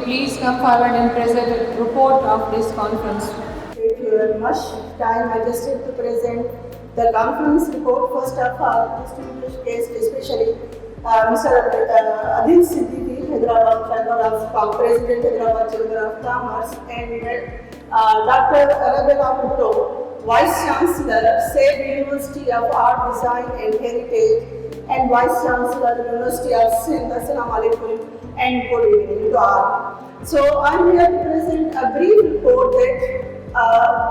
please come forward and present a report of this conference. Thank you very much. Time adjusted to present the conference report. First of all, distinguished guest, especially Mr. Adil Siddiqui, Hyderabad Chamber of President, Hyderabad Chamber of Commerce, and Dr. Allama Vice Chancellor, Sindh University of Art, Design and Heritage, and Vice Chancellor, University of Sindh. Assalamu alaikum and good evening to all. So I am here to present a brief report that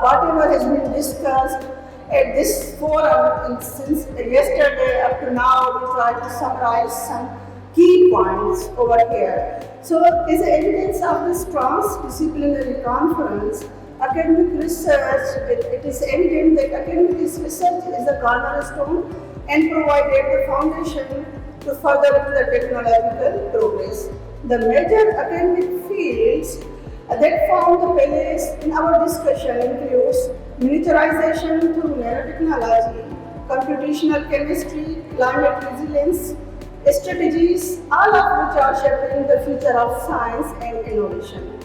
whatever has been discussed at this forum since yesterday up to now, we try to summarize some key points over here. So as evidence of this transdisciplinary conference, academic research, it is evident that academic research is a cornerstone and provided the foundation to further the technological progress. The major academic fields that found the place in our discussion includes miniaturization through nanotechnology, computational chemistry, climate resilience, strategies, all of which are shaping the future of science and innovation.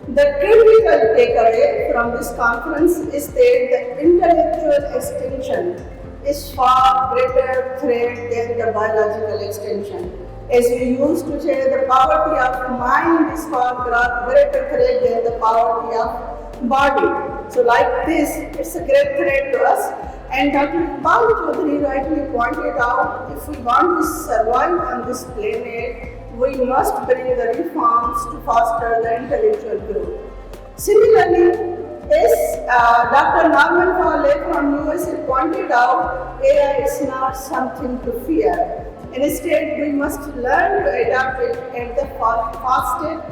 The critical takeaway from this conference is that the intellectual extension is far greater threat than the biological extension. As we used to say, the poverty of mind is far greater threat than the poverty of body. So like this, it's a great threat to us. And Dr. Iqbal Chaudhary rightly pointed out, if we want to survive on this planet, we must bring the reforms to foster the intellectual growth. Similarly, as Dr. Norman Farley from USA pointed out, AI is not something to fear. Instead, we must learn to adapt it at the fastest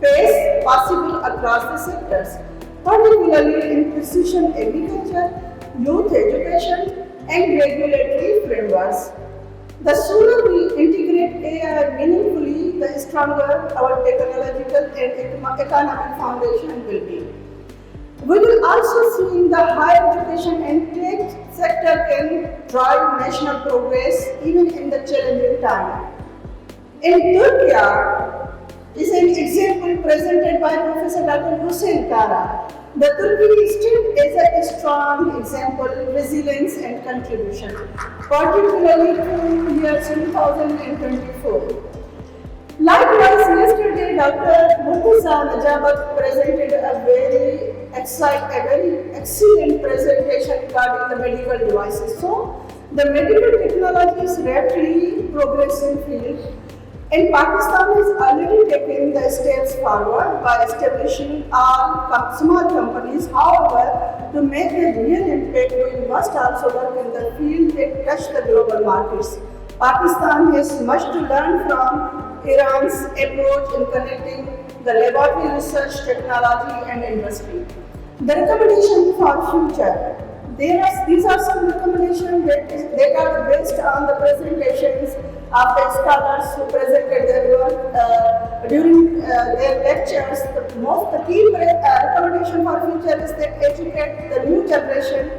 pace possible across the sectors, particularly in precision agriculture, youth education, and regulatory frameworks. The sooner we integrate AI meaningfully, the stronger our technological and economic foundation will be. We will also see the higher education and tech sector can drive national progress even in the challenging time. In Turkey is an example presented by Professor Dr. Hussein Kara. The Turkey state is a strong example of resilience and contribution, particularly to year 2024. Likewise, yesterday Dr. Murtaza Najabat presented a very excellent presentation regarding the medical devices. So, the medical technology is rapidly progressing field, and Pakistan is already taking the steps forward by establishing all small companies. However, to make a real impact, we must also work in the field that touch the global markets. Pakistan has much to learn from Iran's approach in connecting the laboratory research, technology and industry. The recommendation for future. These are some recommendations that are based on the presentations of the scholars who presented their work during their lectures. The key recommendation for future is that educate the new generation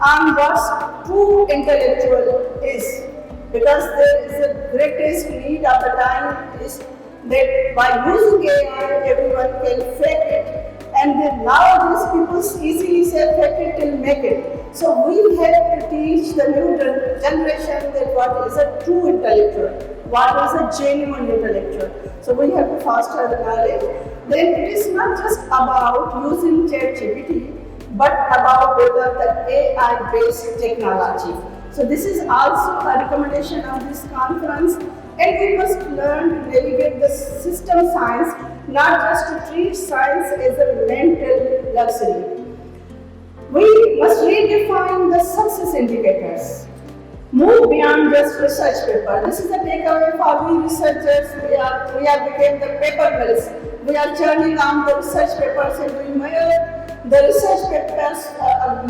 on what true intellectual is. Because there is the greatest need of the time is that by using AI, everyone can fake it. And then nowadays people easily say fake it till make it. So we have to teach the new generation that what is a true intellectual, what is a genuine intellectual. So we have to foster the knowledge. Then it is not just about using ChatGPT, but about the AI-based technology. So this is also a recommendation of this conference, and we must learn to navigate the system science, not just to treat science as a mental luxury. We must redefine the success indicators, move beyond just research paper. This is the takeaway for we researchers. We are became the paper mills. We are churning on the research papers and we measure the research papers,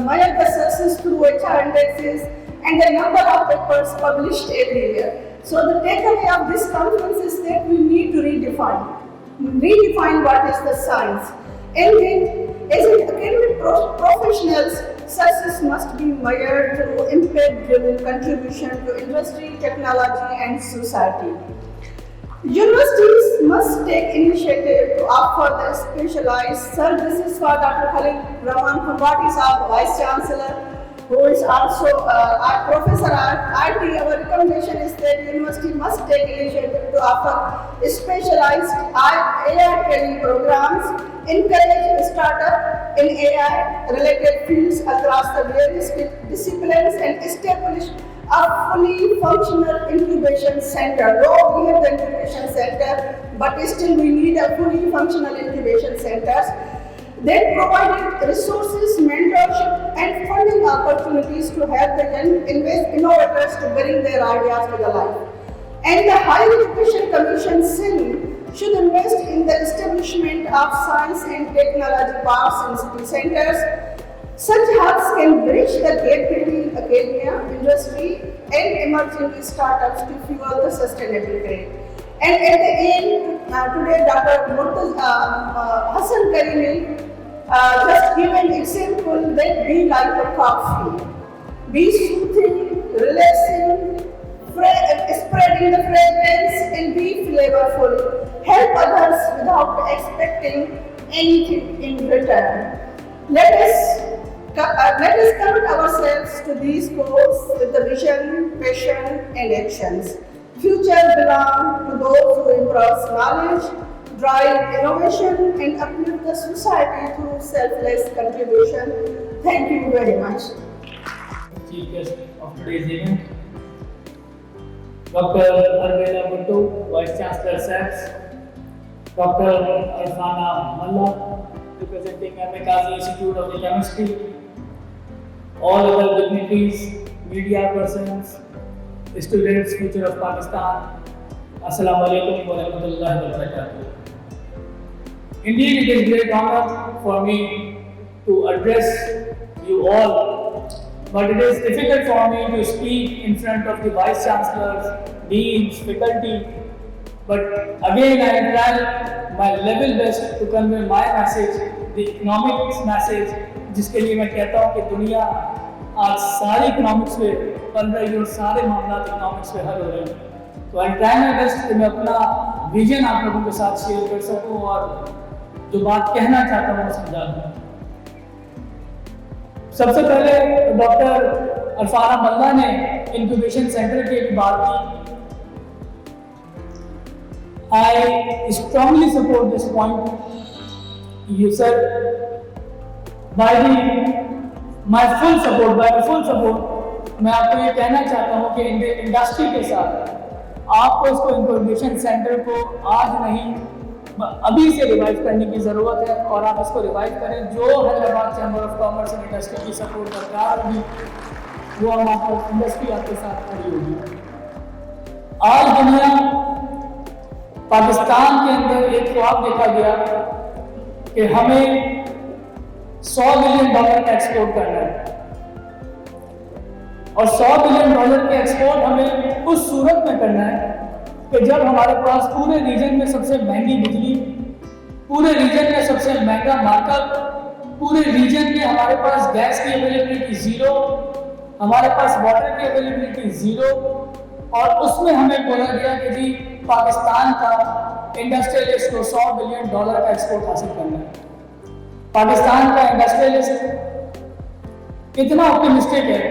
measure the success through HR indexes and the number of papers published every year. So the takeaway of this conference is that we need to redefine what is the science. And then, as academic professionals, success must be measured through impact-driven contribution to industry, technology, and society. Universities must take initiative to offer the specialized. Sir, this is for Dr. Khalid Rahman Khambati Saab, Vice Chancellor, who is also our professor at IT. Our recommendation is that university must take initiative to offer specialized AI training programs, encourage startup in AI related fields across the various disciplines, and establish a fully functional incubation center. Though we have the incubation center, but still we need a fully functional incubation centers. They provided resources, mentorship, and funding opportunities to help the young innovators to bring their ideas to the life. And the Higher Education Commission Sindh should invest in the establishment of science and technology parks in city centers. Such hubs can bridge the gap between academia, industry, and emerging startups to fuel the sustainable growth. And at the end, today Dr. Hassan Karimi just give an example that be like a coffee, be soothing, relaxing, spreading the fragrance, and be flavorful. Help others without expecting anything in return. Let us commit ourselves to these goals with the vision, passion, and actions. Future belongs to those who embrace knowledge, drive innovation, and uplift the society through selfless contribution. Thank you very much. Chief guest of today's event, Dr. Arvela Buttu, Vice Chancellor SAPS, Dr. Allama Malla, representing Kazi Institute of Chemistry, all other dignitaries, media persons, students, future of Pakistan. Assalamu alaikum wa rahmatullahi wa barakatuh. Indeed, it is a great honor for me to address you all, but it is difficult for me to speak in front of the Vice Chancellors, Deans, faculty. But again, I will try my level best to convey my message, the economics message, जिसके लिए मैं कहता हूँ कि दुनिया आज सारी economics पे बन रही है और सारे मामला इकोनॉमिक्स पे हल हो रहे हैं। तो आई ट्राई माय बेस्ट कि मैं अपना विजन आप लोगों के साथ शेयर कर सकूँ और जो बात कहना चाहता हूँ वो समझा दूँ। सबसे पहले डॉक्टर अल्लामा मल्ला ने इंक्यूबेशन सेंटर की बात की। I strongly support this point. You sir, my full support, मैं आपको ये कहना चाहता हूँ कि इंडस्ट्री के साथ आपको इसको इंक्यूबेशन सेंटर को आज नहीं अभी से रिवाइव करने की ज़रूरत है और आप इसको रिवाइव करें। जो Hyderabad chamber of commerce and industry की सपोर्ट दरकार होगी वो हम आपको इंडस्ट्री आपके साथ खड़ी होगी। आज दुनिया पाकिस्तान के अंदर एक ख्वाब देखा गया कि हमें $100 बिलियन का एक्सपोर्ट करना है और $100 बिलियन के एक्सपोर्ट हमें उस सूरत में करना है कि जब हमारे पास पूरे रीजन में सबसे महंगी बिजली, पूरे रीजन में सबसे महंगा मार्कअप, पूरे रीजन में हमारे पास गैस की अवेलेबिलिटी ज़ीरो, हमारे पास वाटर की अवेलेबिलिटी ज़ीरो, और उसमें हमें बोला गया कि जी पाकिस्तान का इंडस्ट्रियलिस्ट को $100 बिलियन का एक्सपोर्ट हासिल करना है। पाकिस्तान का इंडस्ट्रियलिस्ट कितना ऑप्टिमिस्टिक है,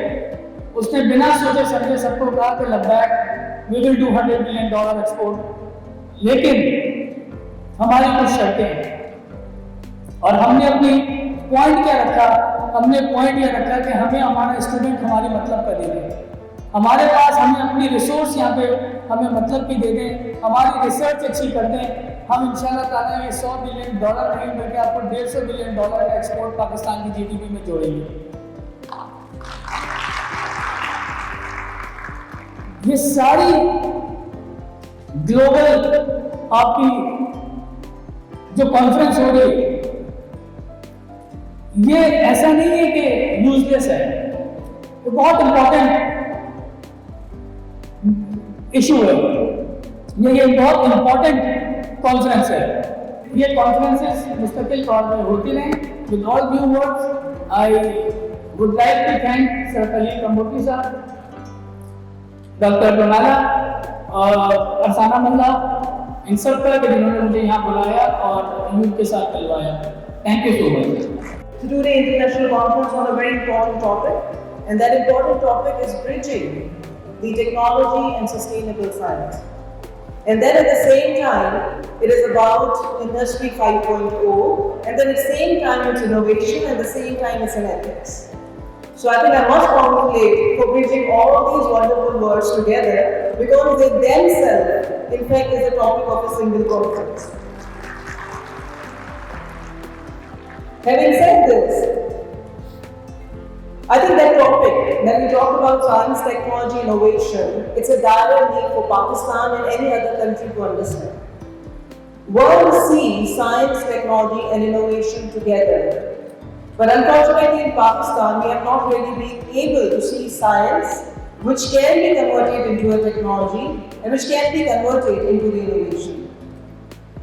उसने बिना सोचे समझे सबको कहा कि Ladakh we will do $100 billion export. लेकिन हमारी कुछ शर्तें हैं और हमने अपनी पॉइंट क्या रखा, हमने पॉइंट यह रखा कि हमें हमारा स्टूडेंट हमारी मतलब का दे दें, हमारे पास हमें अपनी रिसोर्स यहाँ पे हमें मतलब की दे दें, हमारी रिसर्च अच्छी कर दें। हम इंशाल्लाह ताला ये $100 बिलियन नहीं बल्कि आपको $150 बिलियन का एक्सपोर्ट पाकिस्तान की जीडीपी में जोड़ेंगे। ये सारी ग्लोबल आपकी जो कॉन्फ्रेंस हो रही है ये ऐसा नहीं है कि यूजलेस है, ये बहुत इंपॉर्टेंट इशू है, ये बहुत इंपॉर्टेंट कॉन्फ्रेंस है। ये कॉन्फ्रेंसेस मुस्तकिल तौर पर होती रहें। With all due words I would like to thank sir Khalil Kamboti sahab, doctor रोनाला और अरसाना मल्ला इन सब तरह के जिन्होंने मुझे यहाँ बुलाया और यूथ के साथ मिलवाया। Thank you so much. Today international conference on a very important topic, and that important topic is bridging the technology and sustainable science. And then at the same time, it is about Industry 5.0, and then at the same time it's innovation, and at the same time it's an ethics. So I think I must congratulate for bridging all these wonderful words together, because they themselves, in fact, is the topic of a single conference. Having said this, I think that topic, when we talk about science, technology, innovation, it's a dire need for Pakistan and any other country to understand. World sees science, technology and innovation together. But unfortunately in Pakistan, we have not really been able to see science which can be converted into a technology and which can be converted into the innovation.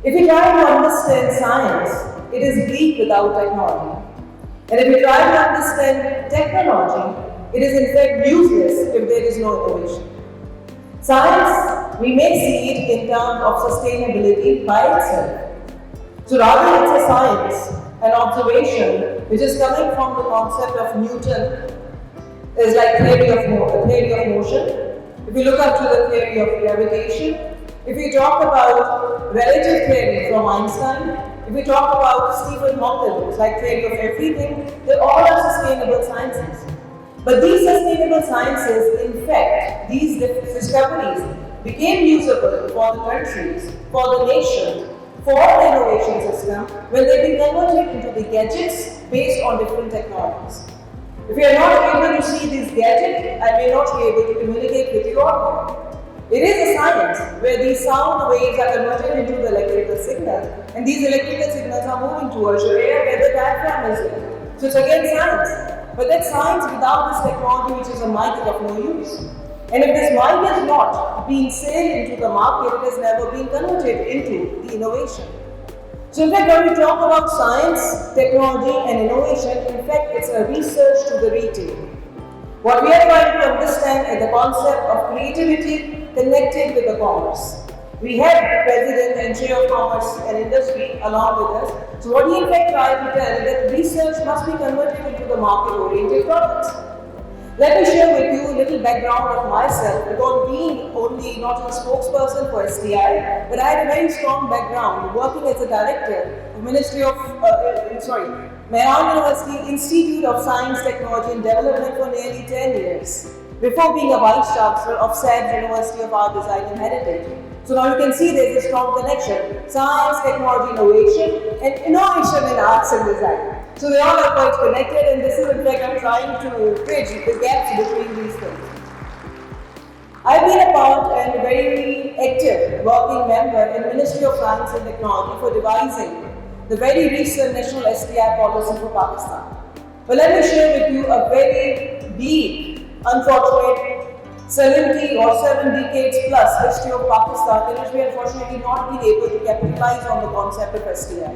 If we try to understand science, it is bleak without technology. And if we try to understand technology, it is in fact useless if there is no innovation. Science, we may see it in terms of sustainability by itself. So rather it's a science, an observation which is coming from the concept of Newton, is like theory of motion. If we look up to the theory of gravitation, if we talk about relative theory from Einstein, if we talk about Stephen Hawking, like theory of everything, they all are sustainable sciences. But these sustainable sciences, in fact, these discoveries became usable for the countries, for the nation, for the innovation system, when they've been converted into the gadgets based on different technologies. If we are not able to see these gadgets, I may not be able to communicate with you all. It is a science where these sound waves are converted into the electrical signal, and these electrical signals are moving towards your ear where the diaphragm is there. So it's again science. But that science without this technology, which is a mic, is of no use. And if this mic is not being sold into the market, it has never been converted into the innovation. So in fact, when we talk about science, technology and innovation, in fact, it's a research to the retail. What we are trying to understand is the concept of creativity connected with the commerce. We have the President and Chair of Commerce and Industry along with us. So what he in fact tried to tell is that research must be converted into the market-oriented products. Let me share with you a little background of myself, because being only not a spokesperson for STI, but I had a very strong background working as a director of Mehran University Institute of Science, Technology and Development for nearly 10 years, before being a Vice Chancellor of SABS University of Art, Design and Heritage. So now you can see there is a strong connection, science, technology, innovation and innovation in arts and design. So they all are quite connected, and this is in fact I'm trying to bridge the gaps between these things. I've been a part and a very active working member in Ministry of Science and Technology for devising the very recent national STI policy for Pakistan. But let me share with you a very bleak, unfortunate 70 or 7 decades plus history of Pakistan, in which we unfortunately not been able to capitalize on the concept of STI.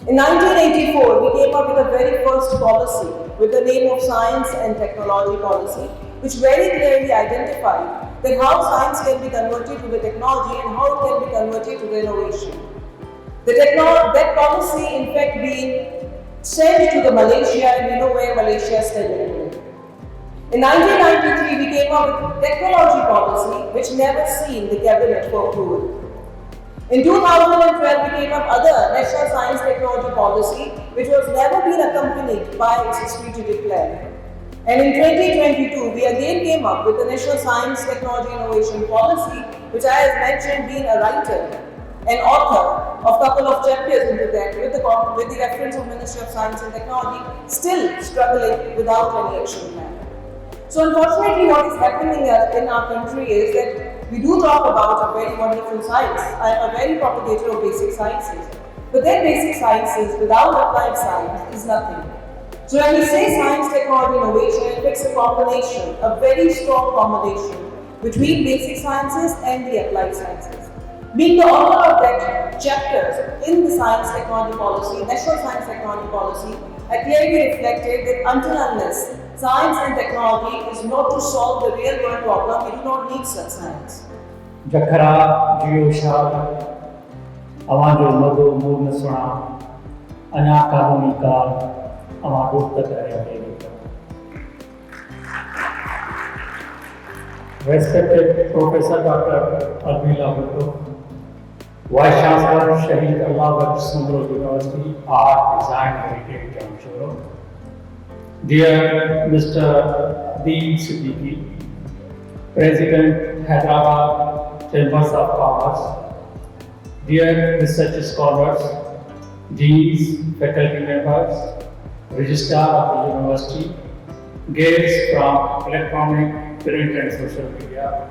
In 1984, we came up with the very first policy with the name of Science and Technology Policy, which very clearly identified that how science can be converted to the technology and how it can be converted to the innovation. That policy, in fact, being sent to the Malaysia, and we know where Malaysia is standing today. In 1993, we came up with technology policy, which never seen the cabinet for approval. In 2012, we came up other national science technology policy, which was never been accompanied by its strategic plan. And in 2022, we again came up with the national science technology innovation policy, which I have mentioned being a writer and author of a couple of chapters into that, with the reference of Ministry of Science and Technology, still struggling without any action plan. So unfortunately, what is happening in our country is that we do talk about a very wonderful science. I am a very propagator of basic sciences. But then basic sciences without applied science is nothing. So when we say science, technology, innovation, it's a combination, a very strong combination between basic sciences and the applied sciences. Being the author of that chapter in the science technology policy, national science technology policy, I clearly reflected that until unless science and technology is not to solve the real world problem, we do not need such science. जखरा जियो शाह अवाजो मधो मूर्न सुना अना कानूनी का अवा गुप्त करे Respected Professor Dr. Almila Bhutto, Vice Chancellor Shahid Allama University, Art, Design, Heritage, Jamshore, dear Mr. Dean Siddiqui, President Hyderabad Chambers of Commerce, dear research scholars, deans, faculty members, registrar of the university, guests from electronic, print and social media,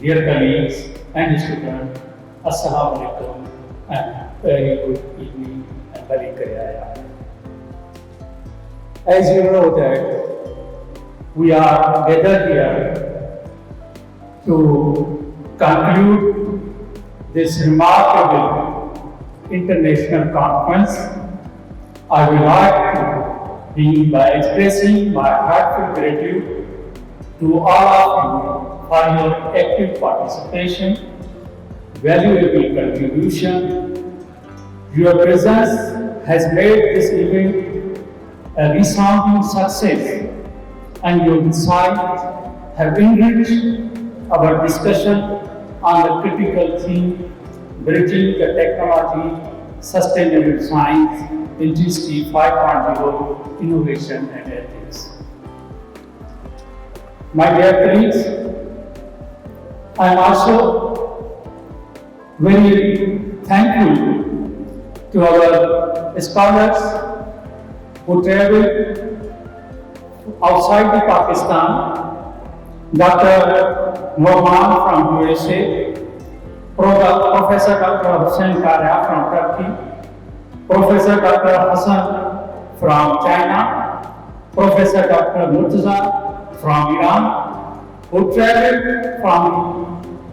dear colleagues and students, Assalamu alaikum and very good evening and very Karaya. As you know that we are gathered here to conclude this remarkable international conference. I would like to begin by expressing my heartfelt gratitude to all of you for your active participation, valuable contribution. Your presence has made this event a resounding success, and your insights have enriched our discussion on the critical theme, bridging the technology, sustainable science, industry 5.0, innovation and ethics. My dear colleagues, I am also very thankful to our scholars who traveled outside the Pakistan, Dr. Norman from USA, Professor Dr. Hussain Karya from Turkey, Professor Dr. Hassan from China, Professor Dr. Murtaza from Iran, who traveled from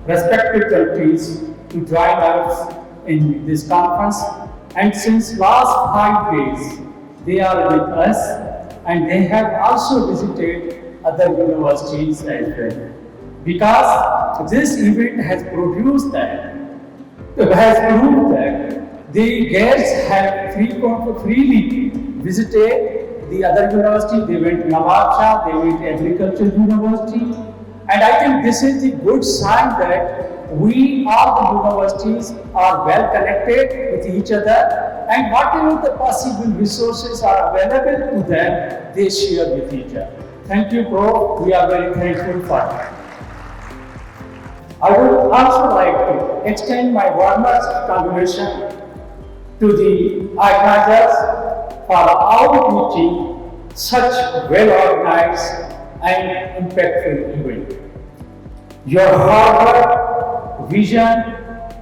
respective countries to join us in this conference. And since last 5 days, they are with us, and they have also visited other universities as well. Because this event has proved that the guests have freely visited the other university. They went to Nawab Shah, they went to Agricultural University, and I think this is the good sign that all the universities are well connected with each other, and whatever the possible resources are available to them, they share with each other. Thank you, Pro. We are very thankful for that. I would also like to extend my warmest congratulations to the organizers for outreaching such well-organized and impactful event. Your hard work, vision,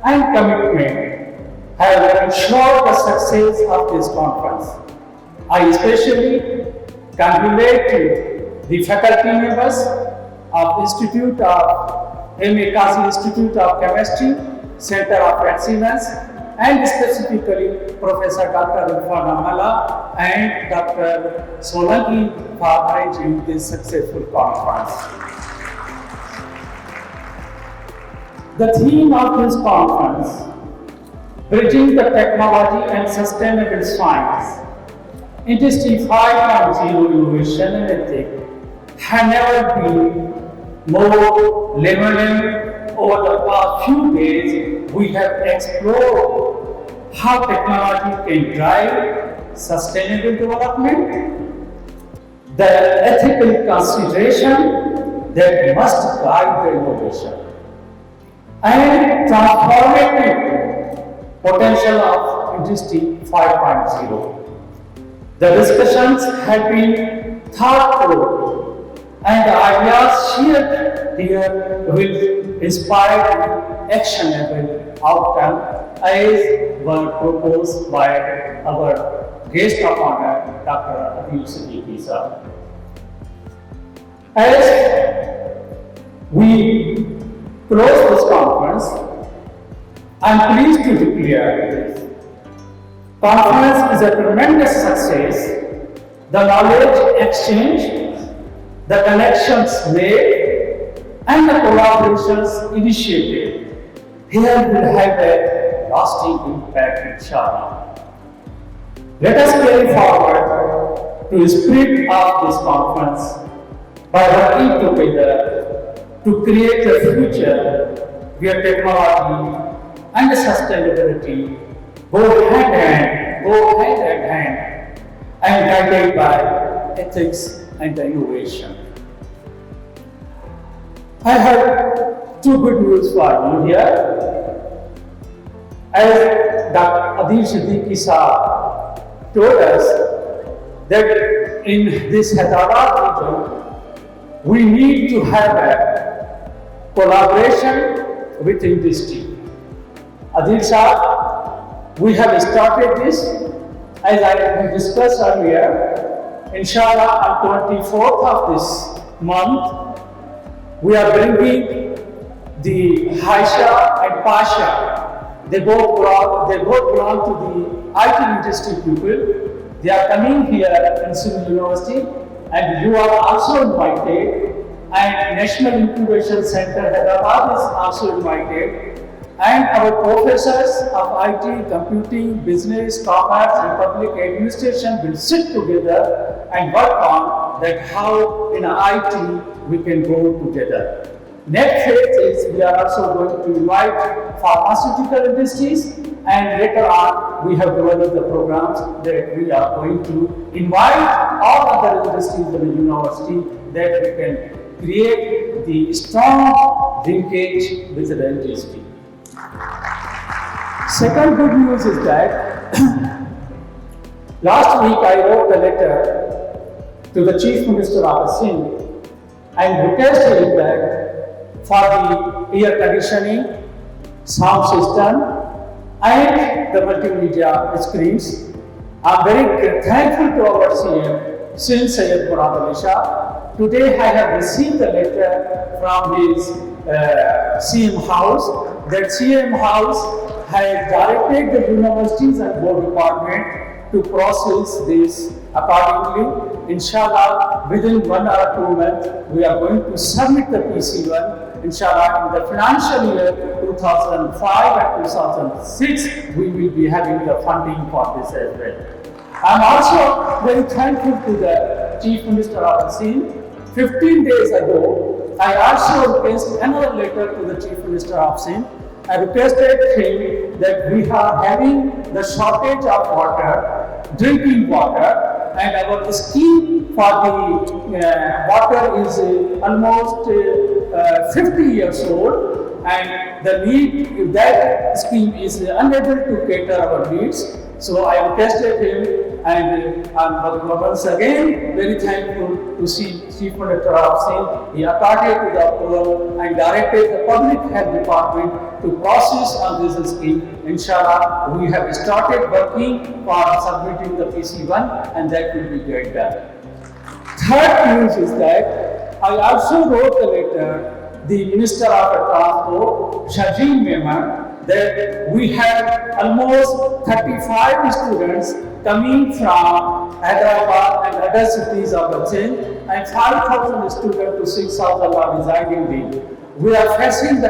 and commitment have ensured the success of this conference. I especially congratulate the faculty members of Kazi Institute of Chemistry, Center of Excellence, and specifically Professor Dr. Irfan Amala and Dr. Solanki for arranging this successful conference. The theme of this conference, Bridging the Technology and Sustainable Science, Industry 5.0 Innovation and Ethics, have never been more relevant. Over the past few days, we have explored how technology can drive sustainable development, the ethical consideration that must guide the innovation, and transformative potential of Industry 5.0. The discussions have been thoughtful, and the ideas shared here will inspire actionable outcome as were proposed by our guest of honor, Dr. Adil Siddiqui sir. As we close this conference, I am pleased to declare this conference is a tremendous success. The knowledge exchange, the connections made, and the collaborations initiated here will have a lasting impact, inshallah. Let us carry forward to the spirit of this conference by working together to create a future where technology and sustainability go hand in hand, and guided by ethics and innovation. I have two good news for you here. As Dr. Adil Siddiqui Saab told us that in this Hyderabad region, we need to have a collaboration with industry. Adil Saab, we have started this, as I discussed earlier. Inshallah, on 24th of this month, we are bringing the Haisha and Pasha. They both belong to the IT industry people. They are coming here in Sindh University, and you are also invited. And National Incubation Center Hyderabad is also invited. And our professors of IT, computing, business, commerce, and public administration will sit together and work on that how in IT we can go together. Next phase is we are also going to invite pharmaceutical industries, and later on we have developed the programs that we are going to invite all other industries in the university that we can create the strong linkage with the industry. Second good news is that last week I wrote a letter to the Chief Minister of Sindh and requested that for the air conditioning, sound system and the multimedia screens. I am very thankful to our CM, Sindh Syed Murad Ali Shah. Today I have received a letter from his CM House, that CM House has directed the universities and board department to process this accordingly. Inshallah, within 1 or 2 months, we are going to submit the PC1. Inshallah, in the financial year 2005 and 2006, we will be having the funding for this as well. I am also very thankful to the Chief Minister of Sindh. 15 days ago, I also requested another letter to the Chief Minister of Sindh. I requested him that we are having the shortage of water, drinking water, and our scheme for the water is almost 50 years old, and the need, that scheme is unable to cater our needs. So I requested him, and I'm once again very thankful to see Chief Minister of Sindh. He accorded to the approval and directed the Public Health Department to process on this scheme. Inshallah, we have started working for submitting the PC1, and that will be get done. Third news is that I also wrote a letter to the Minister of Transport, Shajeen Memon, that we have almost 35 students coming from Hyderabad and other cities of Sindh, and 5,000 students to 6,000 are residing there. We are facing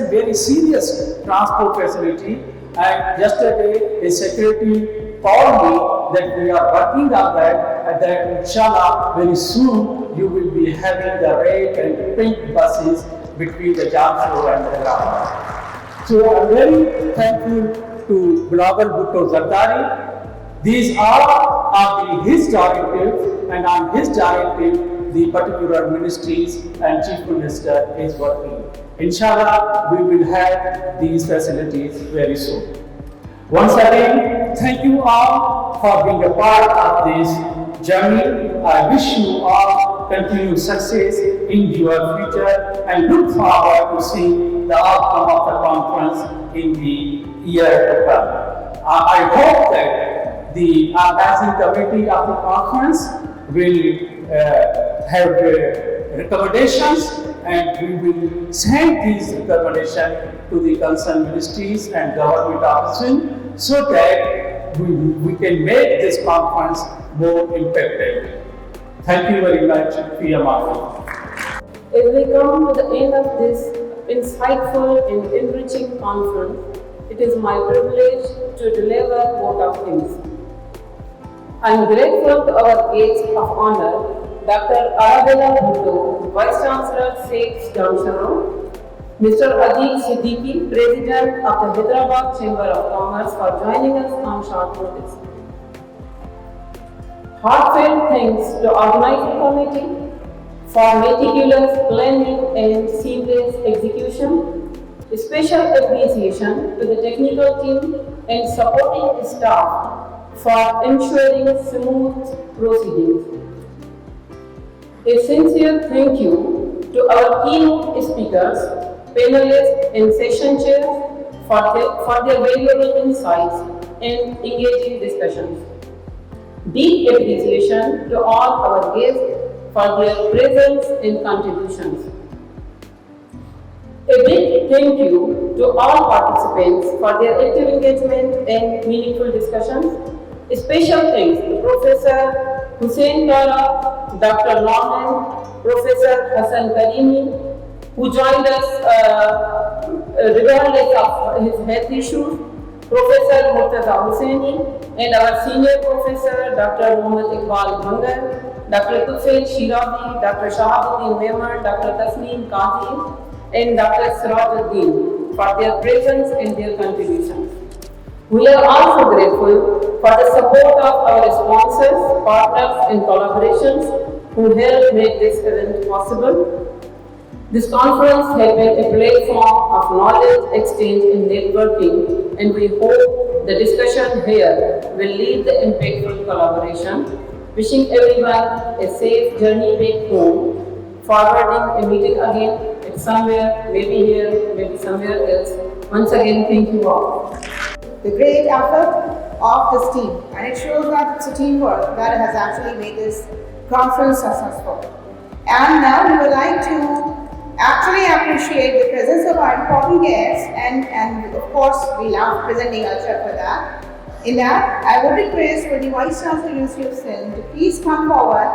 very serious transport facility, and yesterday a secretary called me that we are working on that, and that inshallah very soon you will be having the red and pink buses between the Jamshore and the Allama. So I am very thankful to Bilawal Bhutto Zardari. These are his directives, and on his directive, the particular ministries and Chief Minister is working. Inshallah, we will have these facilities very soon. Once again, thank you all for being a part of this journey. I wish you all continued success in your future and look forward to seeing the outcome of the conference in the year to come. I hope that the organizing committee of the conference will have recommendations, and we will send these recommendations to the concerned ministries and government offices so that we can make this conference more impactful. Thank you very much, Pia Mafi. As we come to the end of this insightful and enriching conference, it is my privilege to deliver a vote of thanks. I am grateful to our guest of honor, Dr. Allama, Vice Chancellor, Jamshore, Mr. Adil Siddiqui, President of the Hyderabad Chamber of Commerce, for joining us on short notice. Heartfelt thanks to organizing committee for meticulous planning and seamless execution. Special appreciation to the technical team and supporting staff for ensuring smooth proceedings. A sincere thank you to our keynote speakers, panelists and session chairs for their valuable insights and engaging discussions. Deep appreciation to all our guests for their presence and contributions. A big thank you to all participants for their active engagement and meaningful discussions. A special thanks to Professor Hussain Kara, Dr. Norman, Professor Hassan Karimi, who joined us regardless of his health issues, Professor Murtaza Hussaini, and our senior professor, Dr. Muhammad Iqbal Bangar, Dr. Tufail Shirabi, Dr. Shahabuddin Memar, Dr. Tasneem Kazi, and Dr. Sirajuddin for their presence and their contributions. We are also grateful for the support of our sponsors, partners, and collaborations who helped make this event possible. This conference has been a platform of knowledge exchange and networking, and we hope the discussion here will lead the impactful collaboration. Wishing everyone a safe journey back home, forwarding a meeting again at somewhere, maybe here, maybe somewhere else. Once again, thank you all. The great effort of this team, and it shows that it's a teamwork that has actually made this conference successful. And now we would like to actually appreciate the presence of our important guests, and of course we love presenting culture for that. In that, I would request for the Vice Chancellor University of Sindh to please come forward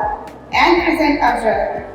and present Ajra